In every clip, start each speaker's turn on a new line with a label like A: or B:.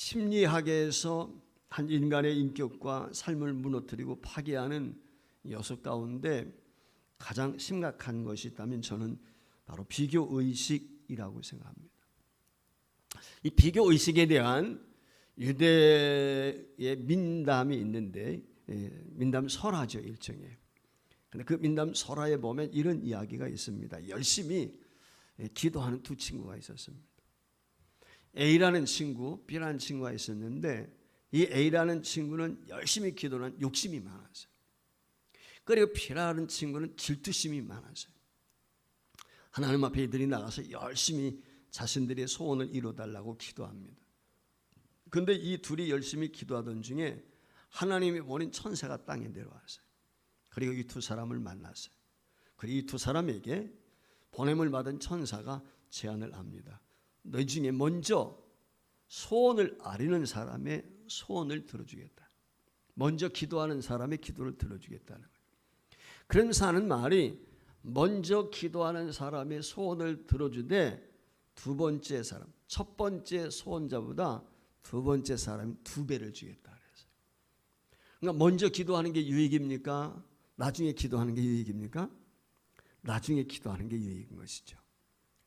A: 심리학에서 한 인간의 인격과 삶을 무너뜨리고 파괴하는 요소 가운데 가장 심각한 것이 있다면 저는 바로 비교의식이라고 생각합니다. 이 비교의식에 대한 유대의 민담이 있는데, 민담 설화죠, 일종의. 근데 그 민담 설화에 보면 이런 이야기가 있습니다. 열심히 기도하는 두 친구가 있었습니다. A라는 친구, B라는 친구가 있었는데, 이 A라는 친구는 열심히 기도는 욕심이 많았어요. 그리고 B라는 친구는 질투심이 많았어요. 하나님 앞에 이들이 나가서 열심히 자신들의 소원을 이루어달라고 기도합니다. 그런데 이 둘이 열심히 기도하던 중에 하나님이 보낸 천사가 땅에 내려왔어요. 그리고 이 두 사람을 만났어요. 그리고 이 두 사람에게 보냄을 받은 천사가 제안을 합니다. 너희 중에 먼저 소원을 아뢰는 사람의 소원을 들어주겠다. 먼저 기도하는 사람의 기도를 들어주겠다는 거예요. 그러면서 하는 말이 먼저 기도하는 사람의 소원을 들어주되 두 번째 사람, 첫 번째 소원자보다 두 번째 사람이 2배를 주겠다 그랬어요. 그러니까 먼저 기도하는 게 유익입니까? 나중에 기도하는 게 유익입니까? 나중에 기도하는 게 유익인 것이죠.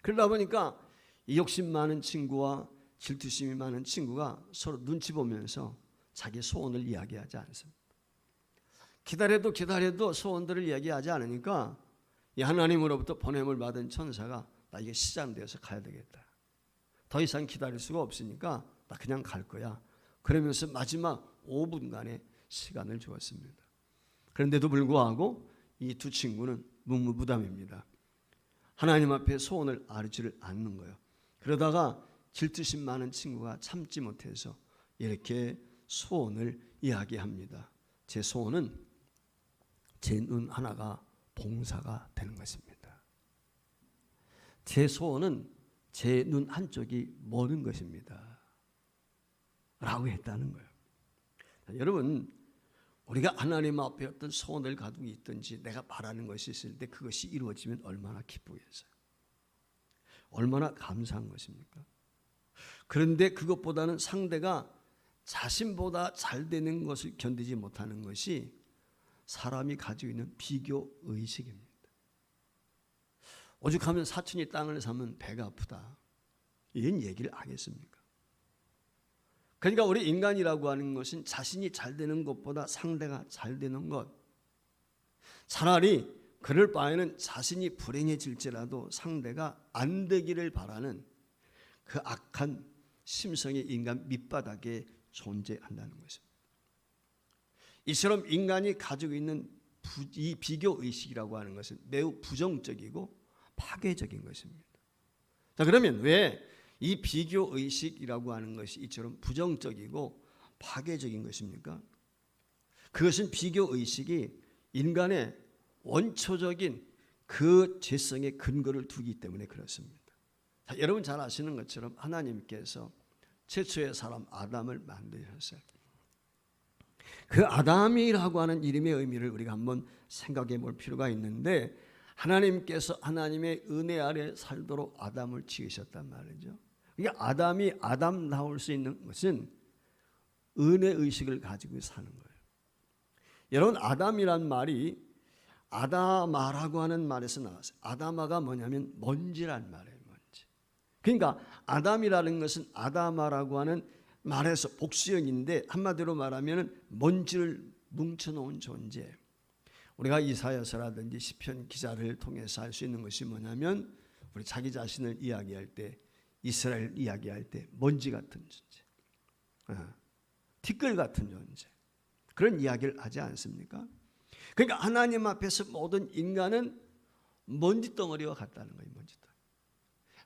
A: 그러다 보니까 이 욕심 많은 친구와 질투심이 많은 친구가 서로 눈치 보면서 자기 소원을 이야기하지 않습니다. 기다려도 소원들을 이야기하지 않으니까 이 하나님으로부터 보냄을 받은 천사가 나 이게 시장되어서 가야 되겠다. 더 이상 기다릴 수가 없으니까 나 그냥 갈 거야. 그러면서 마지막 5분간의 시간을 주었습니다. 그런데도 불구하고 이 두 친구는 묵묵부담입니다. 하나님 앞에 소원을 아뢰지를 않는 거예요. 그러다가 질투심 많은 친구가 참지 못해서 이렇게 소원을 이야기합니다. 제 소원은 제 눈 하나가 봉사가 되는 것입니다. 제 소원은 제 눈 한쪽이 머는 것입니다. 라고 했다는 거예요. 여러분, 우리가 하나님 앞에 어떤 소원을 가지고 있든지 내가 바라는 것이 있을 때 그것이 이루어지면 얼마나 기쁘겠어요. 얼마나 감사한 것입니까? 그런데 그것보다는 상대가 자신보다 잘 되는 것을 견디지 못하는 것이 사람이 가지고 있는 비교의식입니다. 오죽하면 사촌이 땅을 사면 배가 아프다. 이런 얘기를 하겠습니까? 그러니까 우리 인간이라고 하는 것은 자신이 잘 되는 것보다 상대가 잘 되는 것, 차라리 그럴 바에는 자신이 불행해질지라도 상대가 안 되기를 바라는 그 악한 심성의 인간 밑바닥에 존재한다는 것입니다. 이처럼 인간이 가지고 있는 이 비교의식이라고 하는 것은 매우 부정적이고 파괴적인 것입니다. 자, 그러면 왜 이 비교의식이라고 하는 것이 이처럼 부정적이고 파괴적인 것입니까? 그것은 비교의식이 인간의 원초적인 그 죄성에 근거를 두기 때문에 그렇습니다. 자, 여러분 잘 아시는 것처럼 하나님께서 최초의 사람 아담을 만드셨어요. 그 아담이라고 하는 이름의 의미를 우리가 한번 생각해 볼 필요가 있는데, 하나님께서 하나님의 은혜 아래 살도록 아담을 지으셨단 말이죠. 그러니까 아담이 아담다울 수 있는 것은 은혜의식을 가지고 사는 거예요. 여러분, 아담이란 말이 아다마라고 하는 말에서 나왔어요. 아다마가 뭐냐면 먼지란 말이에요. 먼지. 그러니까 아담이라는 것은 아다마라고 하는 말에서 복수형인데, 한마디로 말하면 먼지를 뭉쳐놓은 존재. 우리가 이사야서라든지 시편 기자를 통해서 알 수 있는 것이 뭐냐면, 우리 자기 자신을 이야기할 때, 이스라엘 이야기할 때 먼지 같은 존재, 티끌 같은 존재, 그런 이야기를 하지 않습니까? 그러니까 하나님 앞에서 모든 인간은 먼지덩어리와 같다는 거예요.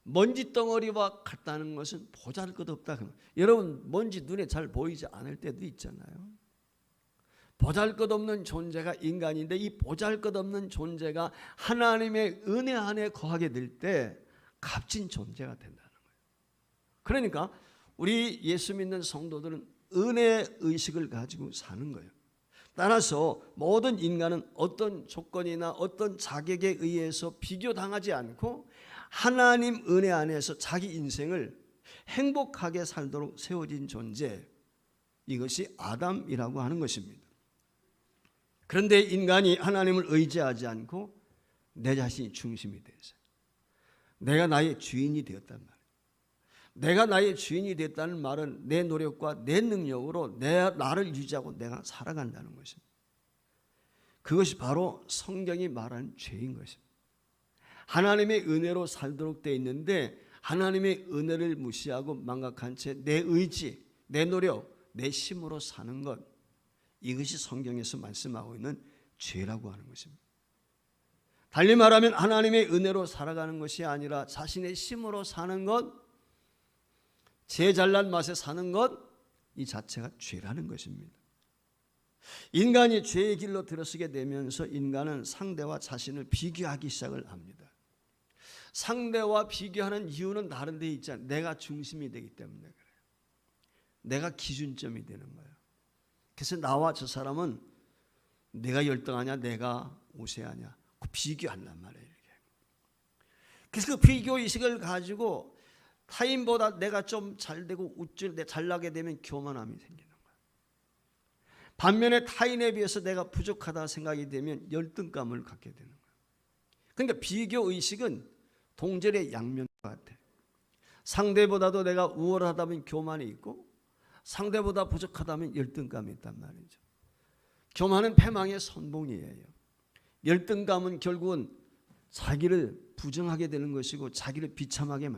A: 먼지덩어리와 같다는 것은 보잘것없다. 여러분, 먼지 눈에 잘 보이지 않을 때도 있잖아요. 보잘것없는 존재가 인간인데, 이 보잘것없는 존재가 하나님의 은혜 안에 거하게 될 때 값진 존재가 된다는 거예요. 그러니까 우리 예수 믿는 성도들은 은혜 의식을 가지고 사는 거예요. 따라서 모든 인간은 어떤 조건이나 어떤 자격에 의해서 비교당하지 않고 하나님 은혜 안에서 자기 인생을 행복하게 살도록 세워진 존재, 이것이 아담이라고 하는 것입니다. 그런데 인간이 하나님을 의지하지 않고 내 자신이 중심이 됐어요. 내가 나의 주인이 되었단 말이에요. 내가 나의 주인이 됐다는 말은 내 노력과 내 능력으로 나를 유지하고 내가 살아간다는 것입니다. 그것이 바로 성경이 말하는 죄인 것입니다. 하나님의 은혜로 살도록 되어 있는데 하나님의 은혜를 무시하고 망각한 채 내 의지, 내 노력, 내 힘으로 사는 것, 이것이 성경에서 말씀하고 있는 죄라고 하는 것입니다. 달리 말하면 하나님의 은혜로 살아가는 것이 아니라 자신의 힘으로 사는 것, 제 잘난 맛에 사는 것, 이 자체가 죄라는 것입니다. 인간이 죄의 길로 들어서게 되면서 인간은 상대와 자신을 비교하기 시작을 합니다. 상대와 비교하는 이유는 다른 데 있지 않아요. 내가 중심이 되기 때문에 그래요. 내가 기준점이 되는 거예요. 그래서 나와 저 사람은 내가 열등하냐 내가 우세하냐 그 비교한단 말이에요. 이렇게. 그래서 그 비교의식을 가지고 타인보다 내가 좀 잘되고 잘나게 되면 교만함이 생기는 거예요. 반면에 타인에 비해서 내가 부족하다 생각이 되면 열등감을 갖게 되는 거예요. 그러니까 비교의식은 동절의 양면 같아요. 상대보다도 내가 우월하다면 교만이 있고 상대보다 부족하다면 열등감이 있단 말이죠. 교만은 패망의 선봉이에요. 열등감은 결국은 자기를 부정하게 되는 것이고 자기를 비참하게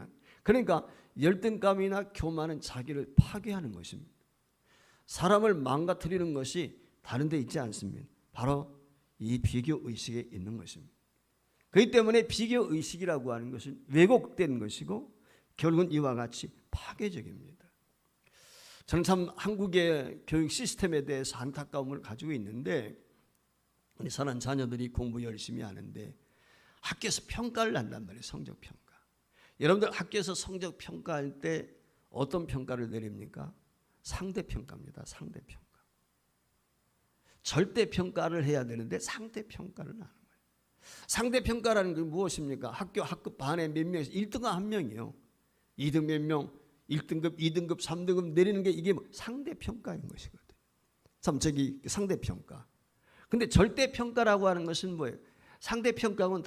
A: 그러니까 열등감이나 교만은 자기를 파괴하는 것입니다. 사람을 망가뜨리는 것이 다른 데 있지 않습니다. 바로 이 비교의식에 있는 것입니다. 그렇기 때문에 비교의식이라고 하는 것은 왜곡된 것이고 결국은 이와 같이 파괴적입니다. 저는 참 한국의 교육 시스템에 대해서 안타까움을 가지고 있는데 우리 사는 자녀들이 공부 열심히 하는데 학교에서 평가를 한단 말이에요. 성적평가. 여러분들 학교에서 성적평가할 때 어떤 평가를 내립니까? 상대평가입니다. 상대평가. 절대평가를 해야 되는데 상대평가를 하는 거예요. 상대평가라는 게 무엇입니까? 학급 반에 몇 명에서 1등은 한 명이에요. 2등 몇 명, 1등급, 2등급, 3등급 내리는 게 이게 상대평가인 것이거든요. 참 저기 상대평가. 근데 절대평가라고 하는 것은 뭐예요? 상대평가는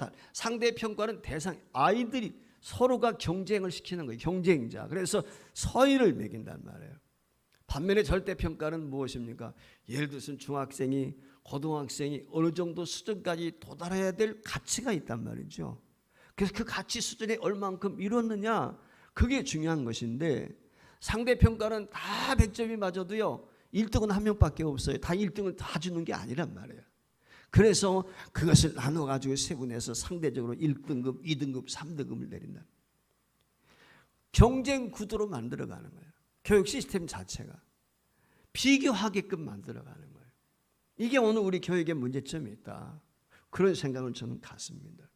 A: 대상, 아이들이 서로가 경쟁을 시키는 거예요. 경쟁자. 그래서 서열을 매긴단 말이에요. 반면에 절대평가는 무엇입니까? 예를 들어서 중학생이 고등학생이 어느 정도 수준까지 도달해야 될 가치가 있단 말이죠. 그래서 그 가치 수준에 얼만큼 이뤘느냐 그게 중요한 것인데 상대평가는 다 100점이 맞아도요 1등은 한 명밖에 없어요. 다 1등을 다 주는 게 아니란 말이에요. 그래서 그것을 나눠가지고 세분해서 상대적으로 1등급, 2등급, 3등급을 내린다. 경쟁 구도로 만들어가는 거예요. 교육 시스템 자체가 비교하게끔 만들어가는 거예요. 이게 오늘 우리 교육의 문제점이 있다. 그런 생각을 저는 갖습니다.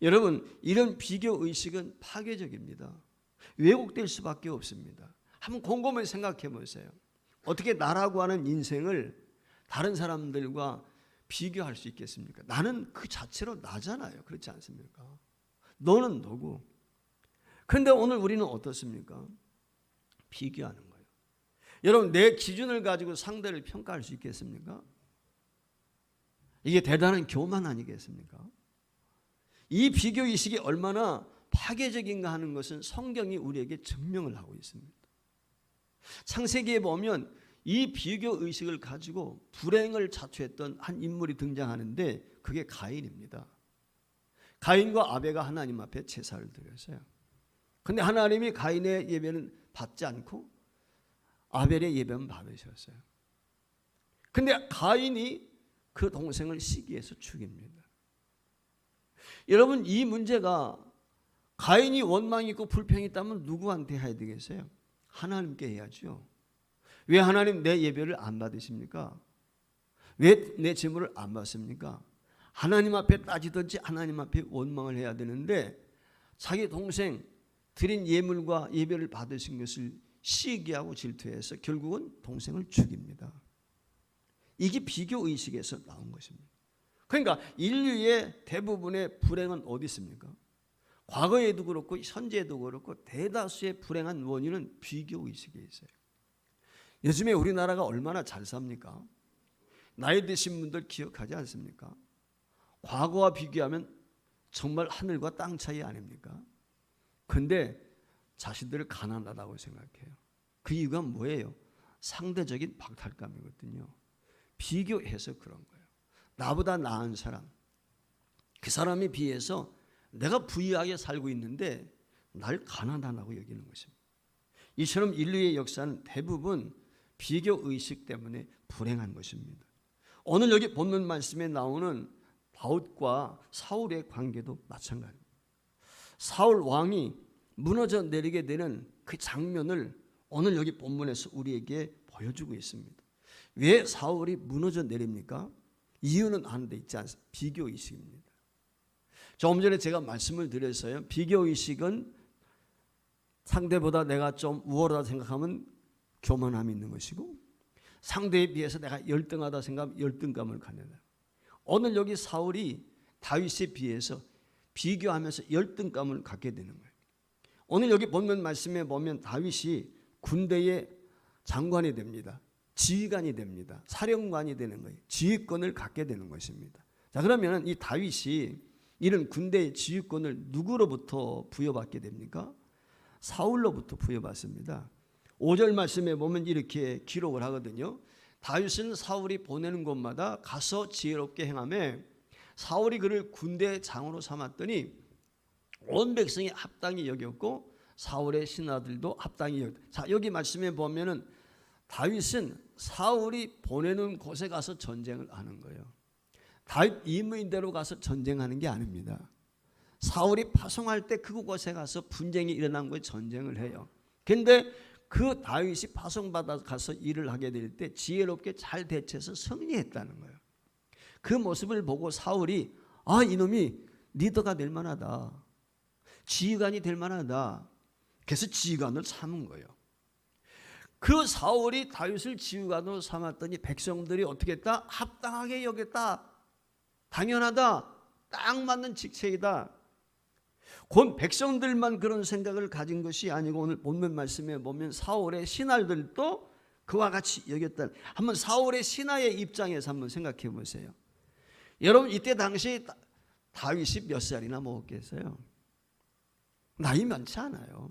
A: 여러분 이런 비교의식은 파괴적입니다. 왜곡될 수밖에 없습니다. 한번 곰곰이 생각해 보세요. 어떻게 나라고 하는 인생을 다른 사람들과 비교할 수 있겠습니까? 나는 그 자체로 나잖아요. 그렇지 않습니까? 너는 너고. 그런데 오늘 우리는 어떻습니까? 비교하는 거예요. 여러분 내 기준을 가지고 상대를 평가할 수 있겠습니까? 이게 대단한 교만 아니겠습니까? 이 비교의식이 얼마나 파괴적인가 하는 것은 성경이 우리에게 증명을 하고 있습니다. 창세기에 보면 이 비교의식을 가지고 불행을 자초했던 한 인물이 등장하는데 그게 가인입니다. 가인과 아벨가 하나님 앞에 제사를 드렸어요. 그런데 하나님이 가인의 예배는 받지 않고 아벨의 예배는 받으셨어요. 그런데 가인이 그 동생을 시기해서 죽입니다. 여러분 이 문제가 가인이 원망이 있고 불평이 있다면 누구한테 해야 되겠어요? 하나님께 해야죠. 왜 하나님 내 예배를 안 받으십니까? 왜 내 제물을 안 받습니까? 하나님 앞에 따지든지 하나님 앞에 원망을 해야 되는데 자기 동생 드린 예물과 예배를 받으신 것을 시기하고 질투해서 결국은 동생을 죽입니다. 이게 비교의식에서 나온 것입니다. 그러니까 인류의 대부분의 불행은 어디 있습니까? 과거에도 그렇고 현재에도 그렇고 대다수의 불행한 원인은 비교의식에 있어요. 요즘에 우리나라가 얼마나 잘 삽니까? 나이 드신 분들 기억하지 않습니까? 과거와 비교하면 정말 하늘과 땅 차이 아닙니까? 근데 자신들을 가난하다고 생각해요. 그 이유가 뭐예요? 상대적인 박탈감이거든요. 비교해서 그런 거예요. 나보다 나은 사람, 그 사람에 비해서 내가 부유하게 살고 있는데 날 가난하다고 여기는 것입니다. 이처럼 인류의 역사는 대부분 비교의식 때문에 불행한 것입니다. 오늘 여기 본문 말씀에 나오는 다윗과 사울의 관계도 마찬가지입니다. 사울 왕이 무너져 내리게 되는 그 장면을 오늘 여기 본문에서 우리에게 보여주고 있습니다. 왜 사울이 무너져 내립니까? 이유는 안 돼 있지 않습니다. 비교의식입니다. 조금 전에 제가 말씀을 드렸어요. 비교의식은 상대보다 내가 좀 우월하다 생각하면 교만함이 있는 것이고, 상대에 비해서 내가 열등하다 생각하면 열등감을 갖는다. 오늘 여기 사울이 다윗에 비해서 비교하면서 열등감을 갖게 되는 거예요. 오늘 여기 본문 말씀에 보면 다윗이 군대의 장관이 됩니다. 지휘관이 됩니다. 사령관이 되는 거예요. 지휘권을 갖게 되는 것입니다. 자, 그러면 이 다윗이 이런 군대의 지휘권을 누구로부터 부여받게 됩니까? 사울로부터 부여받습니다. 5절 말씀에 보면 이렇게 기록을 하거든요. 다윗은 사울이 보내는 곳마다 가서 지혜롭게 행하며 사울이 그를 군대 장으로 삼았더니 온 백성이 합당히 여겼고 사울의 신하들도 합당히 여겼다. 자, 여기 말씀에 보면은 다윗은 사울이 보내는 곳에 가서 전쟁을 하는 거예요. 다윗 임의대로 가서 전쟁하는 게 아닙니다. 사울이 파송할 때 그곳에 가서 분쟁이 일어난 거에 전쟁을 해요. 그런데 그 다윗이 파송받아 가서 일을 하게 될 때 지혜롭게 잘 대처해서 승리했다는 거예요. 그 모습을 보고 사울이 이놈이 리더가 될 만하다. 지휘관이 될 만하다. 그래서 지휘관을 삼은 거예요. 그 사울이 다윗을 지휘관으로 삼았더니 백성들이 어떻게 했다? 합당하게 여겼다. 당연하다. 딱 맞는 직책이다. 곧 백성들만 그런 생각을 가진 것이 아니고 오늘 본문 말씀에 보면 사울의 신하들도 그와 같이 여겼다. 한번 사울의 신하의 입장에서 한번 생각해 보세요. 여러분 이때 당시 다윗이 몇 살이나 먹었겠어요? 나이 많지 않아요.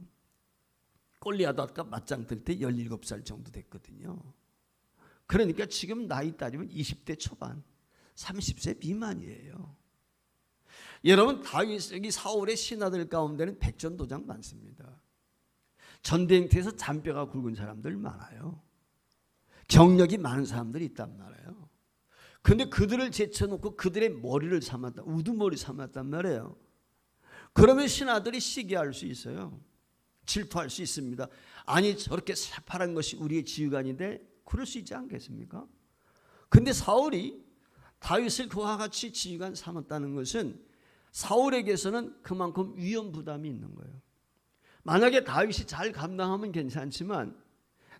A: 골리앗 아까 맞짱 뜰 때 17살 정도 됐거든요. 그러니까 지금 나이 따지면 20대 초반, 30세 미만이에요. 여러분 다윗 여기 사울의 신하들 가운데는 백전도장 많습니다. 전쟁터에서 잔뼈가 굵은 사람들 많아요. 경력이 많은 사람들이 있단 말이에요. 그런데 그들을 제쳐놓고 그들의 머리를 삼았다. 우두머리 삼았단 말이에요. 그러면 신하들이 시기할 수 있어요. 질투할 수 있습니다. 아니 저렇게 새파란 것이 우리의 지휘관인데 그럴 수 있지 않겠습니까? 그런데 사울이 다윗을 그와 같이 지휘관 삼았다는 것은 사울에게서는 그만큼 위험 부담이 있는 거예요. 만약에 다윗이 잘 감당하면 괜찮지만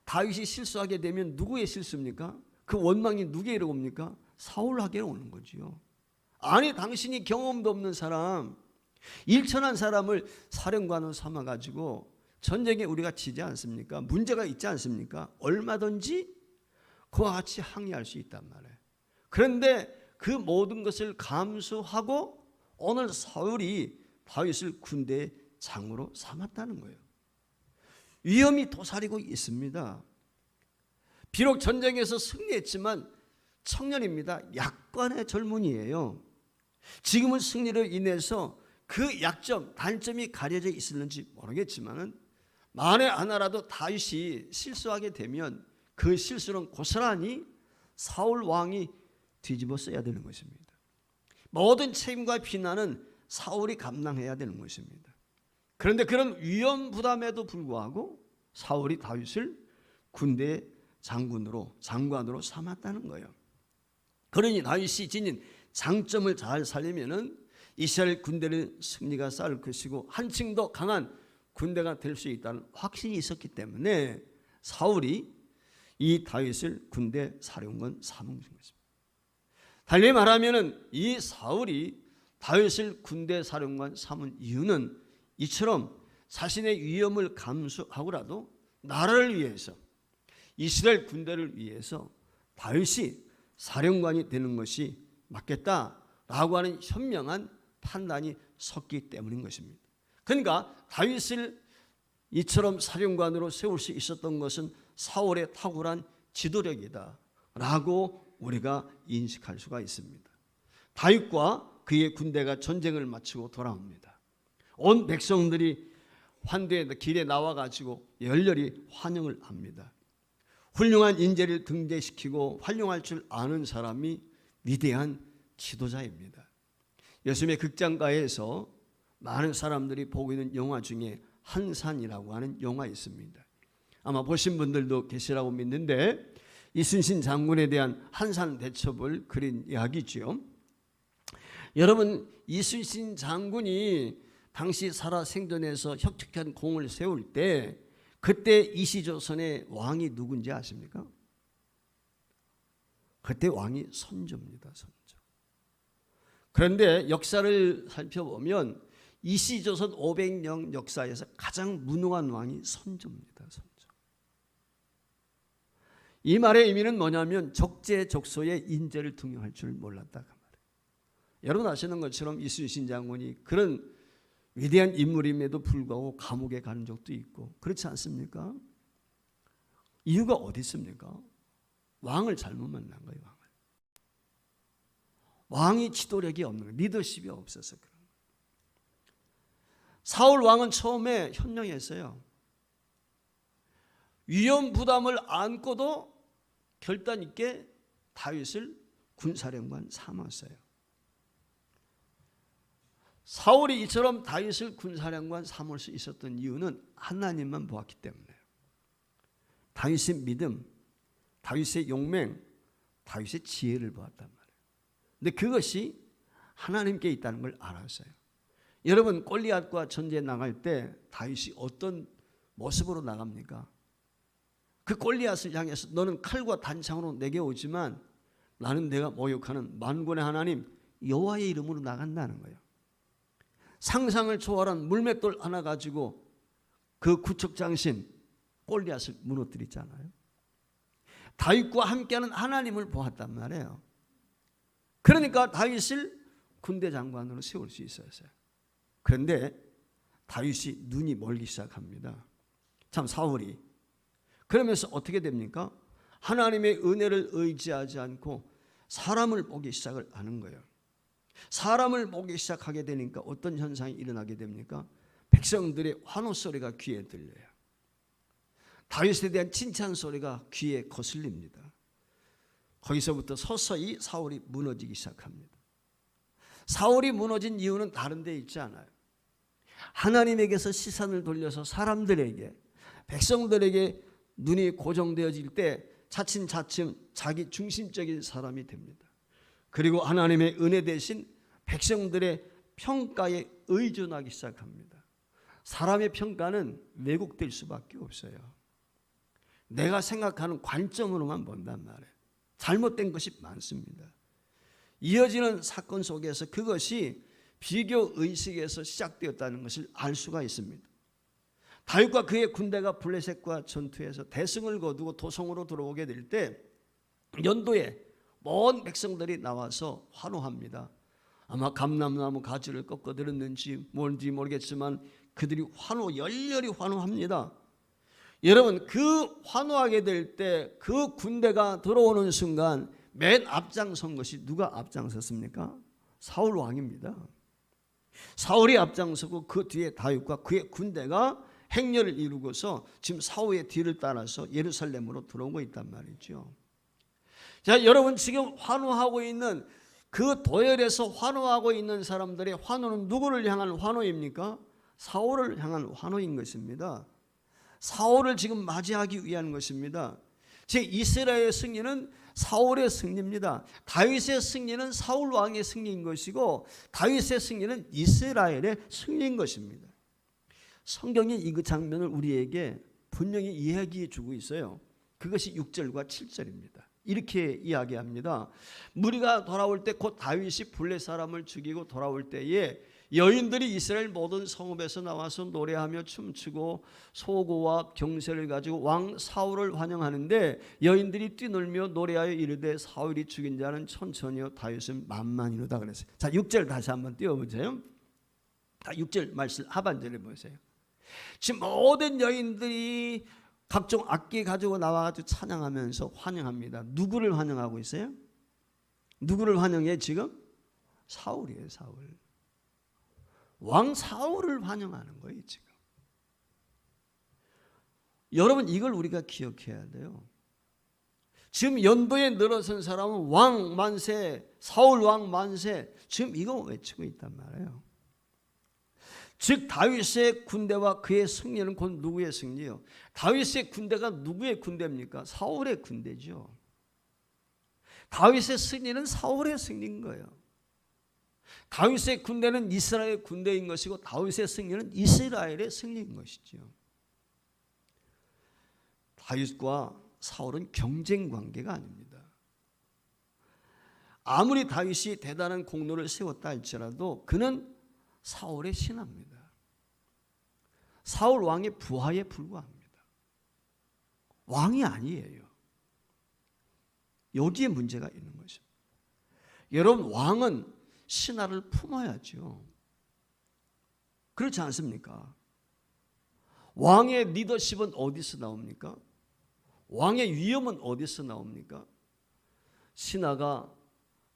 A: 다윗이 실수하게 되면 누구의 실수입니까? 그 원망이 누구에게 옵니까? 사울에게 오는 거지요. 아니 당신이 경험도 없는 사람, 일천한 사람을 사령관으로 삼아가지고 전쟁에 우리가 지지 않습니까? 문제가 있지 않습니까? 얼마든지 그와 같이 항의할 수 있단 말이에요. 그런데 그 모든 것을 감수하고 오늘 사울이 다윗을 군대 장으로 삼았다는 거예요. 위험이 도사리고 있습니다. 비록 전쟁에서 승리했지만 청년입니다. 약관의 젊은이에요. 지금은 승리로 인해서 그 약점, 단점이 가려져 있었는지 모르겠지만은 만에 하나라도 다윗이 실수하게 되면 그 실수는 고스란히 사울 왕이 뒤집어 써야 되는 것입니다. 모든 책임과 비난은 사울이 감당해야 되는 것입니다. 그런데 그런 위험 부담에도 불구하고 사울이 다윗을 군대 장관으로 삼았다는 거예요. 그러니 다윗이 지닌 장점을 잘 살리면은 이스라엘 군대는 승리가 쌓을 것이고 한층 더 강한 군대가 될 수 있다는 확신이 있었기 때문에 사울이 이 다윗을 군대 사령관 삼은 것입니다. 달리 말하면은 이 사울이 다윗을 군대 사령관 삼은 이유는 이처럼 자신의 위험을 감수하고라도 나라를 위해서, 이스라엘 군대를 위해서 다윗이 사령관이 되는 것이 맞겠다라고 하는 현명한 판단이 섰기 때문인 것입니다. 그러니까 다윗을 이처럼 사령관으로 세울 수 있었던 것은 사울의 탁월한 지도력이다라고 우리가 인식할 수가 있습니다. 다윗과 그의 군대가 전쟁을 마치고 돌아옵니다. 온 백성들이 환대의 길에 나와가지고 열렬히 환영을 합니다. 훌륭한 인재를 등재시키고 활용할 줄 아는 사람이 위대한 지도자입니다. 요즘에 극장가에서 많은 사람들이 보고 있는 영화 중에 한산이라고 하는 영화 있습니다. 아마 보신 분들도 계시라고 믿는데 이순신 장군에 대한 한산 대첩을 그린 이야기죠. 여러분, 이순신 장군이 당시 살아생전에서 혁혁한 공을 세울 때 그때 이시조선의 왕이 누군지 아십니까? 그때 왕이 선조입니다. 선조. 그런데 역사를 살펴보면 이시조선 500년 역사에서 가장 무능한 왕이 선조입니다. 선조. 이 말의 의미는 뭐냐면 적재적소에 인재를 등용할 줄 몰랐다 그 말이에요. 여러분 아시는 것처럼 이순신 장군이 그런 위대한 인물임에도 불구하고 감옥에 가는 적도 있고 그렇지 않습니까? 이유가 어디 있습니까? 왕을 잘못 만난 거예요. 왕이 지도력이 없는 거예요. 리더십이 없어서 그런 거예요. 사울 왕은 처음에 현명했어요. 위험 부담을 안고도 결단 있게 다윗을 군사령관 삼았어요. 사울이 이처럼 다윗을 군사령관 삼을 수 있었던 이유는 하나님만 보았기 때문에요. 다윗의 믿음, 다윗의 용맹, 다윗의 지혜를 보았단 말이에요. 근데 그것이 하나님께 있다는 걸 알았어요. 여러분, 골리앗과 전쟁에 나갈 때 다윗이 어떤 모습으로 나갑니까? 그 골리앗을 향해서 너는 칼과 단창으로 내게 오지만 나는 내가 모욕하는 만군의 하나님 여호와의 이름으로 나간다는 거예요. 상상을 초월한 물맷돌 하나 가지고 그 구척장신 골리앗을 무너뜨리잖아요. 다윗과 함께하는 하나님을 보았단 말이에요. 그러니까 다윗을 군대 장관으로 세울 수 있었어요. 그런데 다윗이 눈이 멀기 시작합니다. 참 사울이. 그러면서 어떻게 됩니까? 하나님의 은혜를 의지하지 않고 사람을 보기 시작을 하는 거예요. 사람을 보기 시작하게 되니까 어떤 현상이 일어나게 됩니까? 백성들의 환호 소리가 귀에 들려요. 다윗에 대한 칭찬 소리가 귀에 거슬립니다. 거기서부터 서서히 사울이 무너지기 시작합니다. 사울이 무너진 이유는 다른 데 있지 않아요. 하나님에게서 시선을 돌려서 사람들에게, 백성들에게 눈이 고정되어질 때 차츰차츰 자기 중심적인 사람이 됩니다. 그리고 하나님의 은혜 대신 백성들의 평가에 의존하기 시작합니다. 사람의 평가는 왜곡될 수밖에 없어요. 내가 생각하는 관점으로만 본단 말이에요. 잘못된 것이 많습니다. 이어지는 사건 속에서 그것이 비교의식에서 시작되었다는 것을 알 수가 있습니다. 다윗과 그의 군대가 블레셋과 전투에서 대승을 거두고 도성으로 들어오게 될 때 연도에 먼 백성들이 나와서 환호합니다. 아마 감람나무 가지를 꺾어 들었는지 뭔지 모르겠지만 그들이 열렬히 환호합니다. 여러분, 그 환호하게 될 때 그 군대가 들어오는 순간 맨 앞장선 것이 누가 앞장섰습니까? 사울 왕입니다. 사울이 앞장서고 그 뒤에 다윗과 그의 군대가 행렬을 이루고서 지금 사울의 뒤를 따라서 예루살렘으로 들어오고 있단 말이죠. 자, 여러분, 지금 환호하고 있는 그 도열에서 환호하고 있는 사람들의 환호는 누구를 향한 환호입니까? 사울을 향한 환호인 것입니다. 사울을 지금 맞이하기 위한 것입니다. 즉 이스라엘의 승리는 사울의 승리입니다. 다윗의 승리는 사울 왕의 승리인 것이고 다윗의 승리는 이스라엘의 승리인 것입니다. 성경이 이 장면을 우리에게 분명히 이야기해 주고 있어요. 그것이 6절과 7절입니다. 이렇게 이야기합니다. 무리가 돌아올 때 곧 다윗이 블레 사람을 죽이고 돌아올 때에 여인들이 이스라엘 모든 성읍에서 나와서 노래하며 춤추고 소고와 경세를 가지고 왕 사울을 환영하는데 여인들이 뛰놀며 노래하여 이르되 사울이 죽인 자는 천천히요 다윗은 만만이로다 그랬어요. 자, 6절 다시 한번 띄워보세요. 6절 말씀 하반절에 보세요. 지금 모든 여인들이 각종 악기 가지고 나와가지고 찬양하면서 환영합니다. 누구를 환영하고 있어요? 누구를 환영해 지금? 사울이에요. 사울. 왕 사울을 환영하는 거예요 지금. 여러분 이걸 우리가 기억해야 돼요. 지금 연도에 늘어선 사람은 왕 만세, 사울 왕 만세, 지금 이거 외치고 있단 말이에요. 즉 다윗의 군대와 그의 승리는 곧 누구의 승리요? 다윗의 군대가 누구의 군대입니까? 사울의 군대죠. 다윗의 승리는 사울의 승리인 거예요. 다윗의 군대는 이스라엘의 군대인 것이고 다윗의 승리는 이스라엘의 승리인 것이죠. 다윗과 사울은 경쟁 관계가 아닙니다. 아무리 다윗이 대단한 공로를 세웠다 할지라도 그는 사울의 신하입니다. 사울 왕의 부하에 불과합니다. 왕이 아니에요. 여기에 문제가 있는 것입니다. 여러분 왕은 신하를 품어야죠. 그렇지 않습니까? 왕의 리더십은 어디서 나옵니까? 왕의 위엄은 어디서 나옵니까? 신하가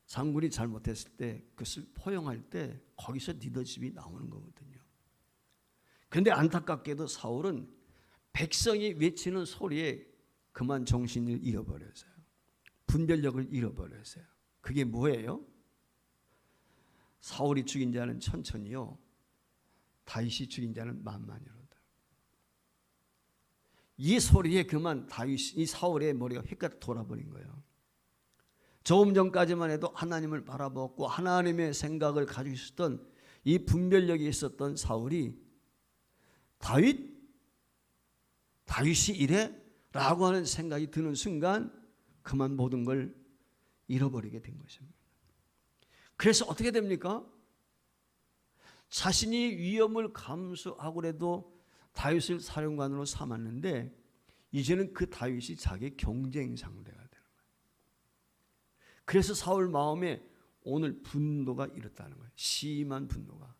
A: 장군이 잘못했을 때 그것을 포용할 때 거기서 리더십이 나오는 거거든요. 그런데 안타깝게도 사울은 백성이 외치는 소리에 그만 정신을 잃어버렸어요. 분별력을 잃어버렸어요. 그게 뭐예요? 사울이 죽인 자는 천천히요 다윗이 죽인 자는 만만이로다. 이 소리에 그만 이 사울의 머리가 휘까지 돌아버린 거예요. 조금 전까지만 해도 하나님을 바라보았고 하나님의 생각을 가지고 있었던 이 분별력이 있었던 사울이 다윗이 이래? 라고 하는 생각이 드는 순간 그만 모든 걸 잃어버리게 된 것입니다. 그래서 어떻게 됩니까? 자신이 위험을 감수하고라도 다윗을 사령관으로 삼았는데 이제는 그 다윗이 자기의 경쟁 상대가 되는 거예요. 그래서 사울 마음에 오늘 분노가 일었다는 거예요. 심한 분노가.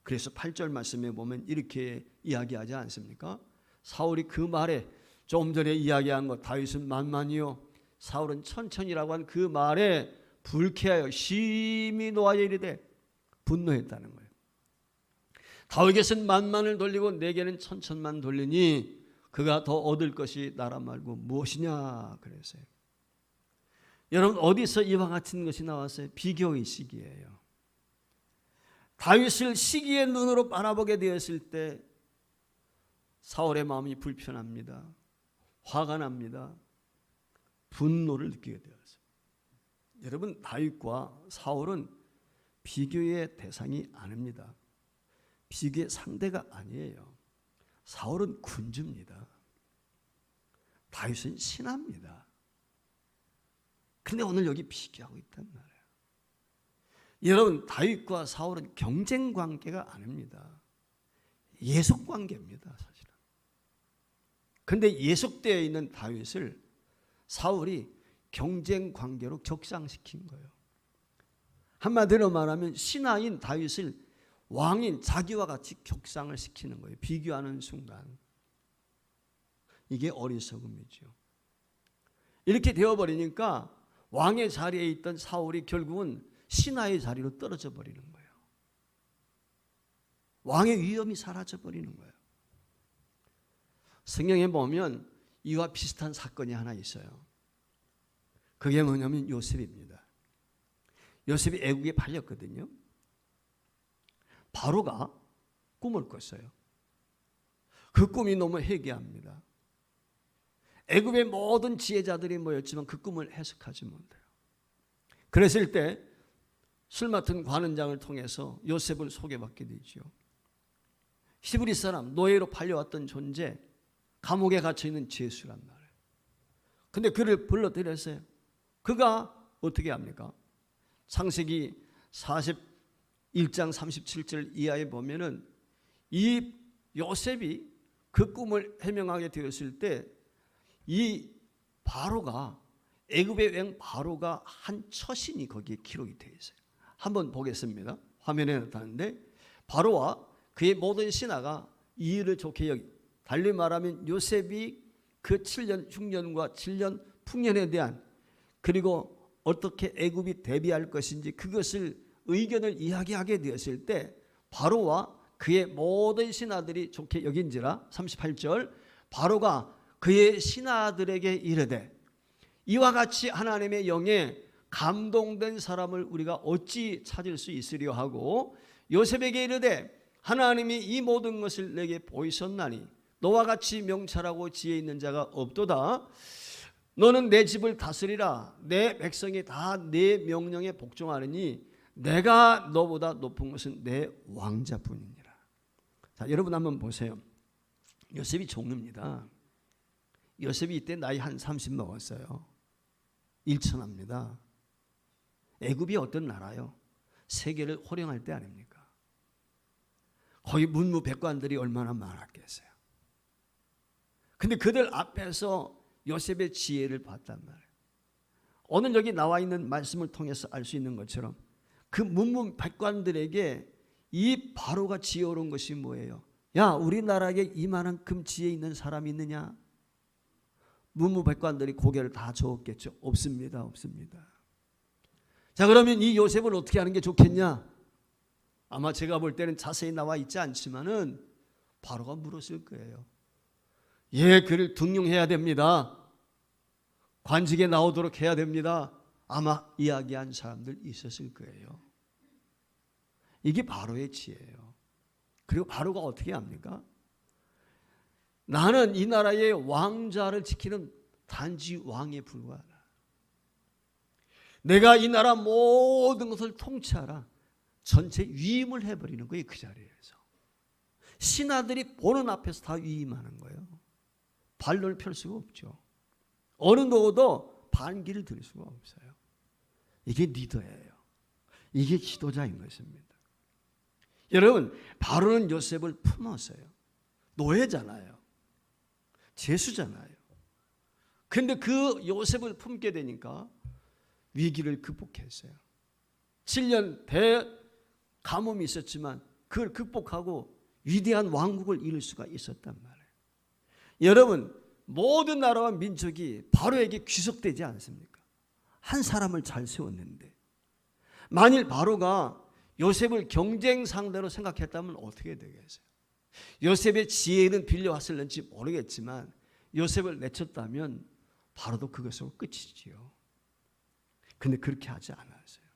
A: 그래서 8절 말씀에 보면 이렇게 이야기하지 않습니까? 사울이 그 말에 조금 전에 이야기한 것 다윗은 만만이요 사울은 천천히라고 한 그 말에 불쾌하여 심히 노하여 이르되 분노했다는 거예요. 다윗에게는 만만을 돌리고 내게는 천천만 돌리니 그가 더 얻을 것이 나라 말고 무엇이냐 그랬어요. 여러분 어디서 이와 같은 것이 나왔어요? 비교의 시기예요. 다윗을 시기의 눈으로 바라보게 되었을 때 사울의 마음이 불편합니다. 화가 납니다. 분노를 느끼게 되었어요. 여러분 다윗과 사울은 비교의 대상이 아닙니다. 비교의 상대가 아니에요. 사울은 군주입니다. 다윗은 신하입니다. 그런데 오늘 여기 비교하고 있단 말이에요. 여러분 다윗과 사울은 경쟁 관계가 아닙니다. 예속 관계입니다. 사실은. 그런데 예속되어 있는 다윗을 사울이 경쟁 관계로 격상시킨 거예요. 한마디로 말하면 신하인 다윗을 왕인 자기와 같이 격상을 시키는 거예요. 비교하는 순간. 이게 어리석음이죠. 이렇게 되어버리니까 왕의 자리에 있던 사울이 결국은 신하의 자리로 떨어져 버리는 거예요. 왕의 위엄이 사라져 버리는 거예요. 성경에 보면 이와 비슷한 사건이 하나 있어요. 그게 뭐냐면 요셉입니다. 요셉이 애국에 팔렸거든요. 바로가 꿈을 꿨어요. 그 꿈이 너무 해괴합니다. 애굽의 모든 지혜자들이 모였지만 그 꿈을 해석하지 못해요. 그랬을 때 술 맡은 관원장을 통해서 요셉을 소개받게 되죠. 히브리 사람, 노예로 팔려왔던 존재, 감옥에 갇혀있는 죄수란 말이에요. 근데 그를 불러들였어요. 그가 어떻게 합니까? 창세기 1장 37절 이하에 보면은 이 요셉이 그 꿈을 해명하게 되었을 때 이 바로가, 애굽의 왕 바로가 한 처신이 거기에 기록이 되어 있어요. 한번 보겠습니다. 화면에 나타나는데, 바로와 그의 모든 신하가 이 일을 좋게 여기, 달리 말하면 요셉이 그 7년 흉년과 7년 풍년에 대한, 그리고 어떻게 애굽이 대비할 것인지 그것을 의견을 이야기하게 되었을 때 바로와 그의 모든 신하들이 좋게 여긴지라. 38절, 바로가 그의 신하들에게 이르되 이와 같이 하나님의 영에 감동된 사람을 우리가 어찌 찾을 수 있으려 하고 요셉에게 이르되 하나님이 이 모든 것을 내게 보이셨나니 너와 같이 명철하고 지혜 있는 자가 없도다. 너는 내 집을 다스리라. 내 백성이 다 내 명령에 복종하느니 내가 너보다 높은 것은 내 왕자뿐이니라. 자, 여러분 한번 보세요. 요셉이 종류입니다. 요셉이 이때 나이 한 30 먹었어요. 일천합니다. 애굽이 어떤 나라요? 세계를 호령할 때 아닙니까? 거기 문무백관들이 얼마나 많았겠어요. 근데 그들 앞에서 요셉의 지혜를 봤단 말이에요. 오늘 여기 나와 있는 말씀을 통해서 알 수 있는 것처럼 그 문무백관들에게 이 바로가 지혜로운 것이 뭐예요? 야, 우리나라에 이만큼 지혜 있는 사람이 있느냐? 문무백관들이 고개를 다 저었겠죠. 없습니다. 없습니다. 자, 그러면 이 요셉을 어떻게 하는 게 좋겠냐? 아마 제가 볼 때는 자세히 나와 있지 않지만은 바로가 물었을 거예요. 예, 그를 등용해야 됩니다. 관직에 나오도록 해야 됩니다. 아마 이야기한 사람들 있었을 거예요. 이게 바로의 지혜예요. 그리고 바로가 어떻게 합니까? 나는 이 나라의 왕자를 지키는 단지 왕에 불과하다. 내가 이 나라 모든 것을 통치하라. 전체 위임을 해버리는 거예요. 그 자리에서. 신하들이 보는 앞에서 다 위임하는 거예요. 반론을 펼 수가 없죠. 어느 누구도 반기를 들 수가 없어요. 이게 리더예요. 이게 지도자인 것입니다. 여러분, 바로는 요셉을 품었어요. 노예잖아요. 제수잖아요. 그런데 그 요셉을 품게 되니까 위기를 극복했어요. 7년 대가뭄이 있었지만 그걸 극복하고 위대한 왕국을 이룰 수가 있었단 말이에요. 여러분, 모든 나라와 민족이 바로에게 귀속되지 않습니까? 한 사람을 잘 세웠는데 만일 바로가 요셉을 경쟁 상대로 생각했다면 어떻게 되겠어요? 요셉의 지혜는 빌려왔을는지 모르겠지만 요셉을 내쳤다면 바로도 그것으로 끝이지요. 근데 그렇게 하지 않았어요.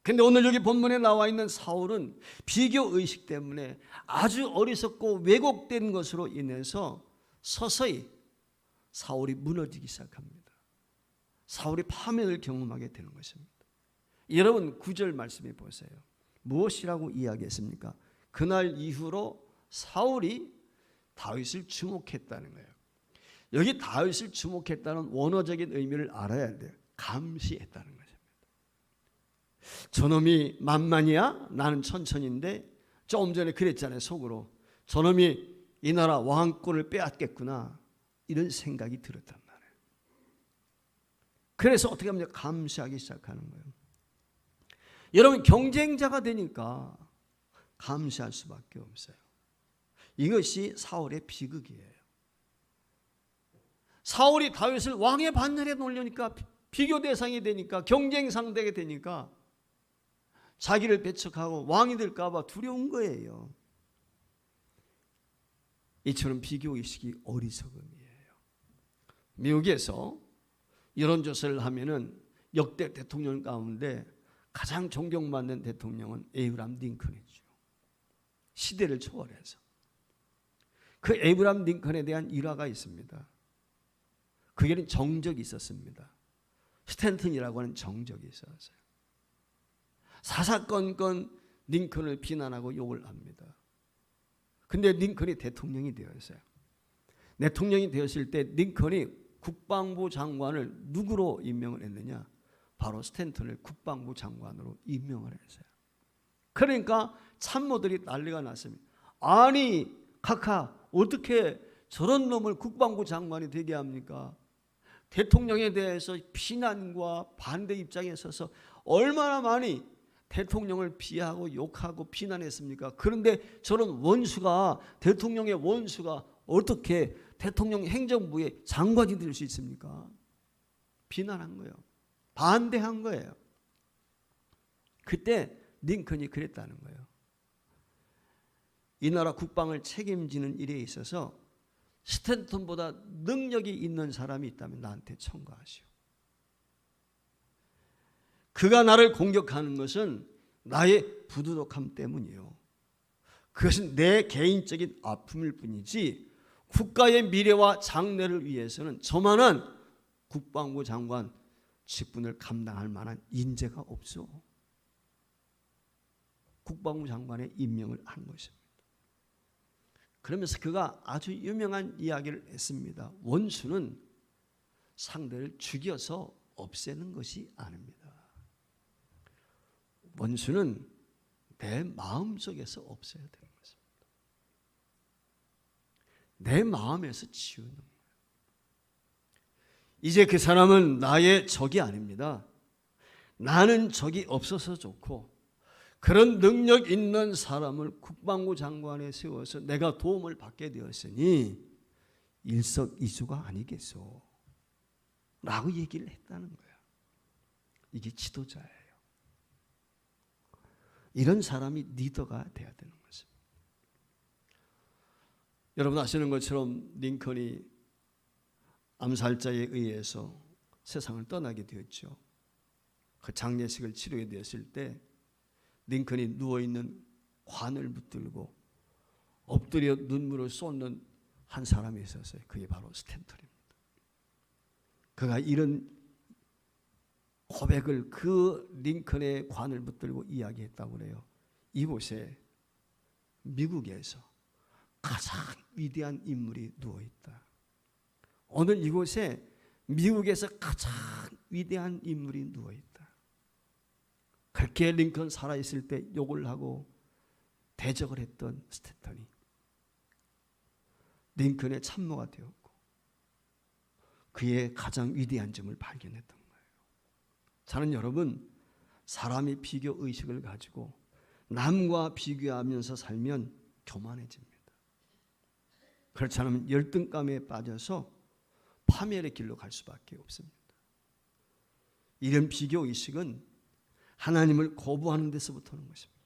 A: 근데 오늘 여기 본문에 나와 있는 사울은 비교의식 때문에 아주 어리석고 왜곡된 것으로 인해서 서서히 사울이 무너지기 시작합니다. 사울이 파멸을 경험하게 되는 것입니다. 여러분 9절 말씀해 보세요. 무엇이라고 이야기했습니까? 그날 이후로 사울이 다윗을 주목했다는 거예요. 여기 다윗을 주목했다는 원어적인 의미를 알아야 돼요. 감시했다는 것입니다. 저놈이 만만이야? 나는 천천인데 조금 전에 그랬잖아요. 속으로. 저놈이 이 나라 왕권을 빼앗겠구나. 이런 생각이 들었단 말이에요. 그래서 어떻게 하면 감시하기 시작하는 거예요. 여러분 경쟁자가 되니까 감시할 수밖에 없어요. 이것이 사울의 비극이에요. 사울이 다윗을 왕의 반열에 놓으려니까 비교 대상이 되니까 경쟁 상대가 되니까 자기를 배척하고 왕이 될까 봐 두려운 거예요. 이처럼 비교의식이 어리석음이에요. 미국에서 여론조사를 하면은 역대 대통령 가운데 가장 존경받는 대통령은 에이브람 링컨이죠. 시대를 초월해서. 그 에이브람 링컨에 대한 일화가 있습니다. 그게는 정적이 있었습니다. 스탠튼이라고 하는 정적이 있었어요. 사사건건 링컨을 비난하고 욕을 합니다. 근데 링컨이 대통령이 되었어요. 대통령이 되었을 때 링컨이 국방부 장관을 누구로 임명을 했느냐? 바로 스탠턴을 국방부 장관으로 임명을 했어요. 그러니까 참모들이 난리가 났습니다. 아니 카카 어떻게 저런 놈을 국방부 장관이 되게 합니까? 대통령에 대해서 비난과 반대 입장에 서서 얼마나 많이 대통령을 비하하고 욕하고 비난했습니까? 그런데 저런 원수가, 대통령의 원수가 어떻게 대통령 행정부의 장관이 될 수 있습니까? 비난한 거예요. 반대한 거예요. 그때 링컨이 그랬다는 거예요. 이 나라 국방을 책임지는 일에 있어서 스탠턴보다 능력이 있는 사람이 있다면 나한테 청구하시오. 그가 나를 공격하는 것은 나의 부도덕함 때문이요. 그것은 내 개인적인 아픔일 뿐이지 국가의 미래와 장래를 위해서는 저만한 국방부 장관 직분을 감당할 만한 인재가 없어. 국방부 장관의 임명을 한 것입니다. 그러면서 그가 아주 유명한 이야기를 했습니다. 원수는 상대를 죽여서 없애는 것이 아닙니다. 원수는 내 마음속에서 없애야 되는 것입니다. 내 마음에서 지우는 거예요. 이제 그 사람은 나의 적이 아닙니다. 나는 적이 없어서 좋고 그런 능력 있는 사람을 국방부 장관에 세워서 내가 도움을 받게 되었으니 일석이조가 아니겠소 라고 얘기를 했다는 거예요. 이게 지도자예요. 이런 사람이 리더가 돼야 되는 것입니다. 여러분 아시는 것처럼 링컨이 암살자에 의해서 세상을 떠나게 되었죠. 그 장례식을 치르게 되었을 때 링컨이 누워있는 관을 붙들고 엎드려 눈물을 쏟는 한 사람이 있었어요. 그게 바로 스탠턴입니다. 그가 이런 고백을 그 링컨의 관을 붙들고 이야기했다고 그래요. 이곳에 미국에서 가장 위대한 인물이 누워있다. 오늘 이곳에 미국에서 가장 위대한 인물이 누워있다. 그렇게 링컨 살아있을 때 욕을 하고 대적을 했던 스탠턴이 링컨의 참모가 되었고 그의 가장 위대한 점을 발견했던 거예요. 저는 여러분 사람이 비교의식을 가지고 남과 비교하면서 살면 교만해집니다. 그렇지 않으면 열등감에 빠져서 파멸의 길로 갈 수밖에 없습니다. 이런 비교의식은 하나님을 거부하는 데서부터 오는 것입니다.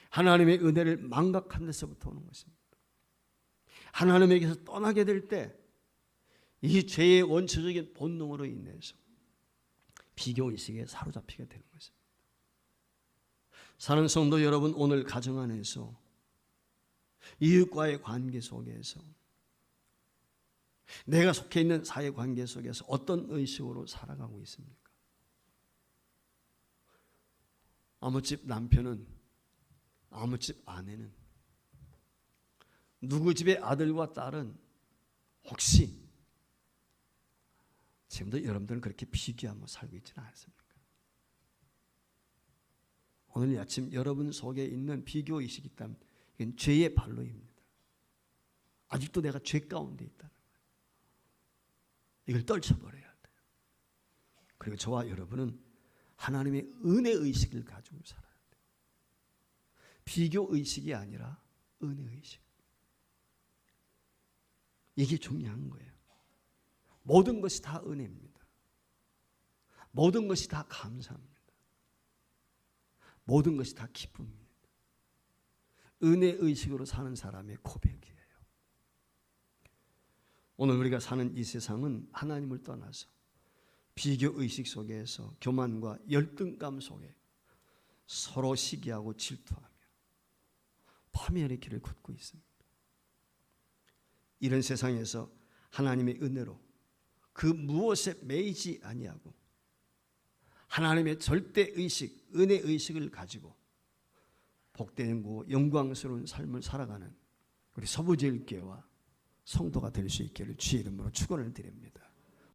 A: 하나님의 은혜를 망각하는 데서부터 오는 것입니다. 하나님에게서 떠나게 될 때 이 죄의 원초적인 본능으로 인해서 비교의식에 사로잡히게 되는 것입니다. 사는 성도 여러분, 오늘 가정 안에서 이웃과의 관계 속에서 내가 속해 있는 사회관계 속에서 어떤 의식으로 살아가고 있습니까? 아무집 남편은, 아무집 아내는, 누구 집의 아들과 딸은 혹시 지금도 여러분들은 그렇게 비교하며 살고 있지는 않습니까? 오늘 아침 여러분 속에 있는 비교의식이 있다면 이건 죄의 발로입니다. 아직도 내가 죄 가운데 있다는 거예요. 이걸 떨쳐버려야 돼요. 그리고 저와 여러분은 하나님의 은혜의식을 가지고 살아야 돼요. 비교의식이 아니라 은혜의식. 이게 중요한 거예요. 모든 것이 다 은혜입니다. 모든 것이 다 감사합니다. 모든 것이 다 기쁨입니다. 은혜의식으로 사는 사람의 고백이에요. 오늘 우리가 사는 이 세상은 하나님을 떠나서 비교의식 속에서 교만과 열등감 속에 서로 시기하고 질투하며 파멸의 길을 걷고 있습니다. 이런 세상에서 하나님의 은혜로 그 무엇에 매이지 아니하고 하나님의 절대의식, 은혜의식을 가지고 복되고 영광스러운 삶을 살아가는 우리 서부제일교회와 성도가 될 수 있기를 주의 이름으로 축원을 드립니다.